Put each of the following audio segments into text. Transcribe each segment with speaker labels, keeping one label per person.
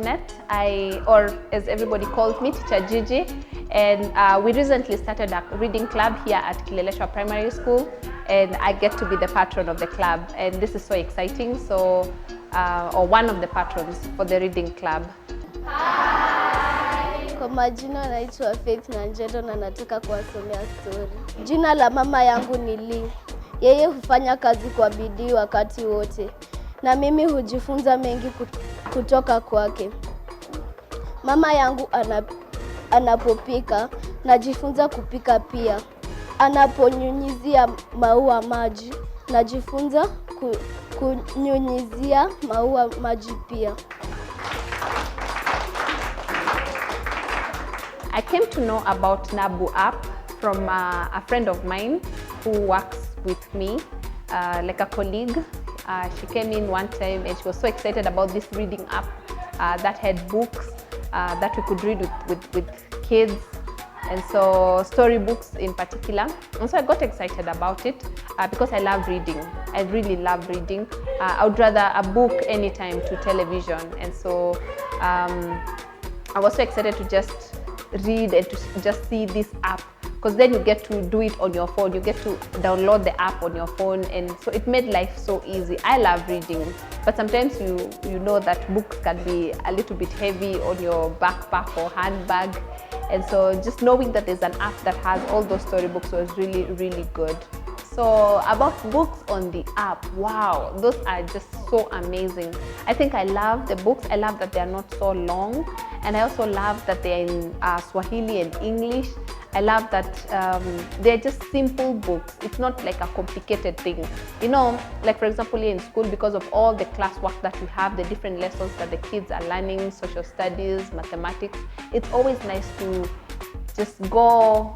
Speaker 1: Jeanette, or as everybody calls me, Teacher Gigi, and we recently started a reading club here at Kileleshwa Primary School, and I get to be the patron of the club, and this is so exciting. So, or one of the patrons for the reading club.
Speaker 2: Kwa majina naitwa Faith Nanjeto na nataka kuwasomea story. Jina la mama yangu ni Lee. Yeye hufanya kazi kwa bidii wakati wote, na mimi hujifunza mengi kutoka kwake. Mama yangu anapopika, najifunza kupika pia. Anaponyunyizia maua maji, najifunza kunyunyizia maua maji pia.
Speaker 1: I came to know about Nabu app from a friend of mine who works with me, like a colleague. She came in one time and she was so excited about this reading app that had books that we could read with kids, and so storybooks in particular. And so I got excited about it because I love reading. I really love reading. I would rather a book anytime to television, and so I was so excited to just read and to just see this app, because then you get to do it on your phone. You get to download the app on your phone, and so it made life so easy. I love reading, but sometimes you know that books can be a little bit heavy on your backpack or handbag, and so just knowing that there's an app that has all those storybooks was really, really good. So about books on the app, wow, those are just so amazing. I think I love the books. I love that they are not so long, and I also love that they're in Swahili and English. I love that they're just simple books. It's not like a complicated thing. You know, like for example in school, because of all the classwork that we have, the different lessons that the kids are learning, social studies, mathematics, it's always nice to just go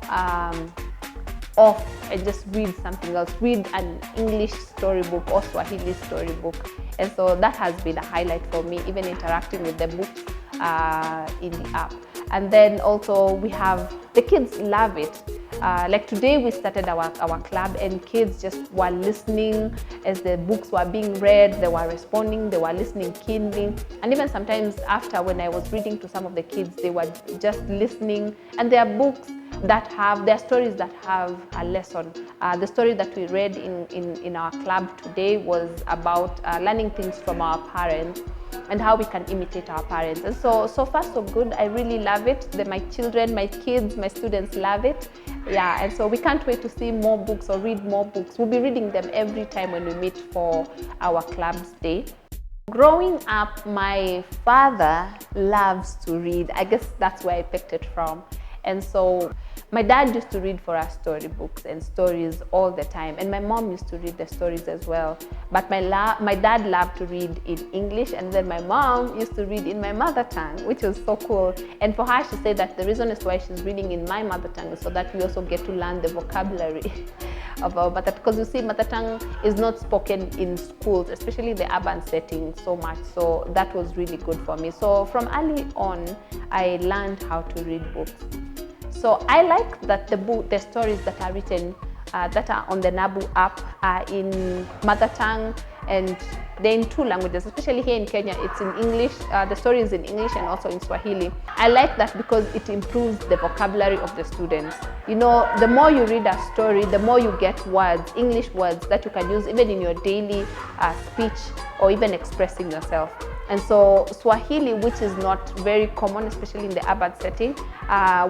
Speaker 1: off and just read something else, read an English storybook or Swahili storybook. And so that has been a highlight for me, even interacting with the books in the app. And then also we have, the kids love it. Like today we started our club, and kids just were listening as the books were being read. They were responding, they were listening keenly, and even sometimes after, when I was reading to some of the kids, they were just listening. And there are books that have, there are stories that have a lesson. The story that we read in our club today was about learning things from our parents and how we can imitate our parents. And so far so good. I really love it. My children, my kids, my students love it. Yeah, and so we can't wait to see more books or read more books. We'll be reading them every time when we meet for our club's day. Growing up, my father loves to read. I guess that's where I picked it from. And so my dad used to read for us storybooks and stories all the time, and my mom used to read the stories as well. But my dad loved to read in English, and then my mom used to read in my mother tongue, which was so cool. And for her, she said that the reason is why she's reading in my mother tongue is so that we also get to learn the vocabulary of our mother, because you see, mother tongue is not spoken in schools, especially the urban setting, so much. So that was really good for me. So from early on, I learned how to read books. So I like that the stories that are written, that are on the Nabu app, are in mother tongue, and they're in two languages. Especially here in Kenya, it's in English. The story is in English and also in Swahili. I like that because it improves the vocabulary of the students. You know, the more you read a story, the more you get words, English words that you can use even in your daily speech or even expressing yourself. And so Swahili, which is not very common, especially in the urban setting,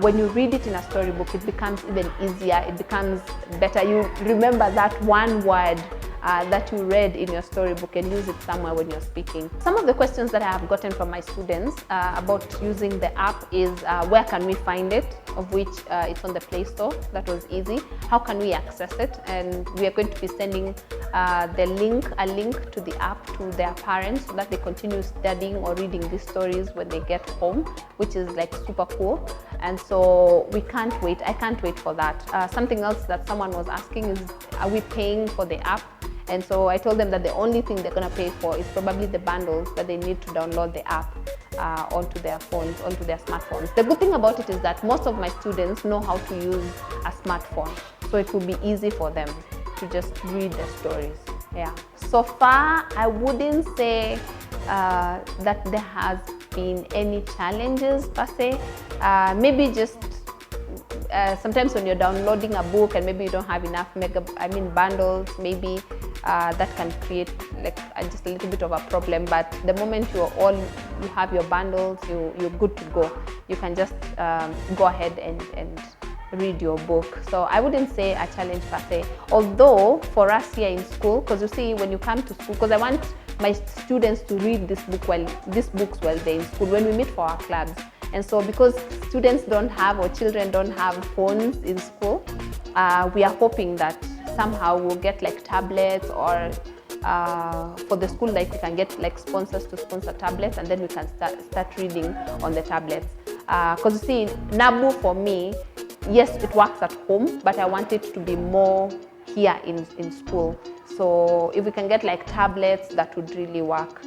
Speaker 1: when you read it in a storybook, it becomes even easier, it becomes better. You remember that one word that you read in your storybook and use it somewhere when you're speaking. Some of the questions that I have gotten from my students about using the app is where can we find it, of which it's on the Play Store. That was easy. How can we access it? And we are going to be sending a link to the app to their parents so that they continue studying or reading these stories when they get home, which is like super cool. And so we can't wait. I can't wait for that. Something else that someone was asking is, are we paying for the app? And so I told them that the only thing they're going to pay for is probably the bundles that they need to download the app onto their phones, onto their smartphones. The good thing about it is that most of my students know how to use a smartphone, so it will be easy for them to just read the stories. Yeah. So far, I wouldn't say that there has been any challenges per se. Maybe just sometimes when you're downloading a book and maybe you don't have enough bundles, maybe that can create like just a little bit of a problem. But the moment you have your bundles, you're good to go. You can just go ahead and read your book. So I wouldn't say a challenge per se, although for us here in school, because you see when you come to school, because I want my students to read these books while they're in school when we meet for our clubs. And so because students don't have, or children don't have phones in school, we are hoping that somehow we'll get like tablets, or for the school, like we can get like sponsors to sponsor tablets, and then we can start reading on the tablets. Because you see, Nabu for me, yes, it works at home, but I want it to be more here in school. So if we can get like tablets, that would really work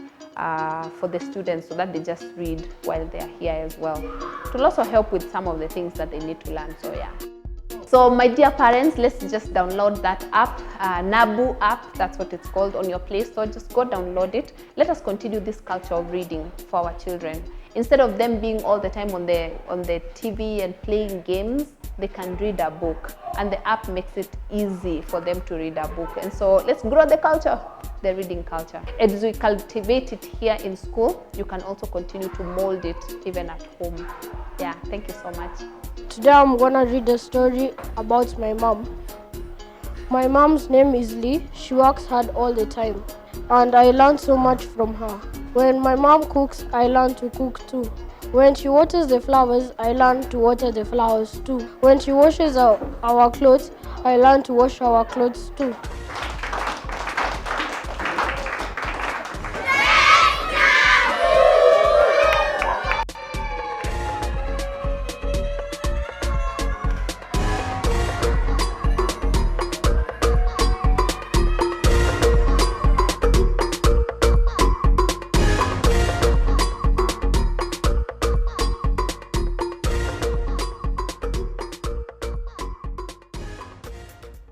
Speaker 1: for the students, so that they just read while they're here as well. It will also help with some of the things that they need to learn. So yeah. So my dear parents, let's just download that app, Nabu app, that's what it's called, on your Play Store. Just go download it. Let us continue this culture of reading for our children. Instead of them being all the time on the TV and playing games, they can read a book, and the app makes it easy for them to read a book. And so let's grow the culture, the reading culture. As we cultivate it here in school, you can also continue to mold it even at home. Yeah, thank you so much.
Speaker 3: Today I'm gonna read a story about my mom. My mom's name is Lee. She works hard all the time, and I learn so much from her. When my mom cooks, I learn to cook too. When she waters the flowers, I learn to water the flowers too. When she washes our clothes, I learn to wash our clothes too.